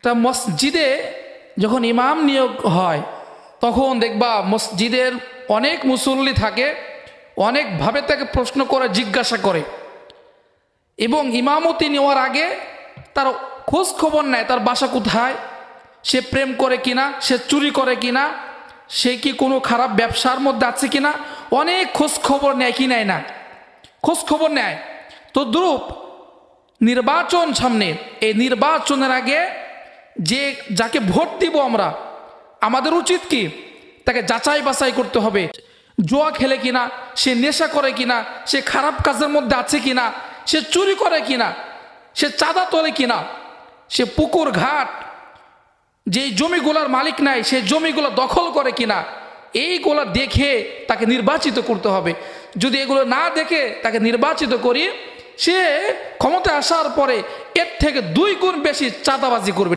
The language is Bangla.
তা মসজিদে যখন ইমাম নিয়োগ হয় তখন দেখবা মসজিদের অনেক মুসল্লি থাকে, অনেকভাবে তাকে প্রশ্ন করে জিজ্ঞাসা করে এবং ইমামতি নেওয়ার আগে তার খোঁজ খবর নেয়, তার বাসা কোথায়, সে প্রেম করে কিনা, সে চুরি করে কিনা, সে কি কোনো খারাপ ব্যবসার মধ্যে আছে কিনা, অনেক খোঁজ খবর নেয় কি নেয় না, খোঁজ খবর নেয়। তো দ্রুপ নির্বাচন সামনে, এই নির্বাচনের আগে যে যাকে ভোট দিব আমরা, আমাদের উচিত কি তাকে যাচাই বাছাই করতে হবে, জুয়া খেলে কিনা, সে নেশা করে কিনা, সে খারাপ কাজের মধ্যে আছে কিনা, সে চুরি করে কিনা, সে চাঁদা তোলে কিনা, সে পুকুর ঘাট যেই জমিগুলোর মালিক নাই সেই জমিগুলো দখল করে কিনা, এইগুলো দেখে তাকে নির্বাচিত করতে হবে। যদি এগুলো না দেখে তাকে নির্বাচিত করি, সে ক্ষমতায় আসার পরে এর থেকে 2 গুণ বেশি চাঁদাবাজি করবে।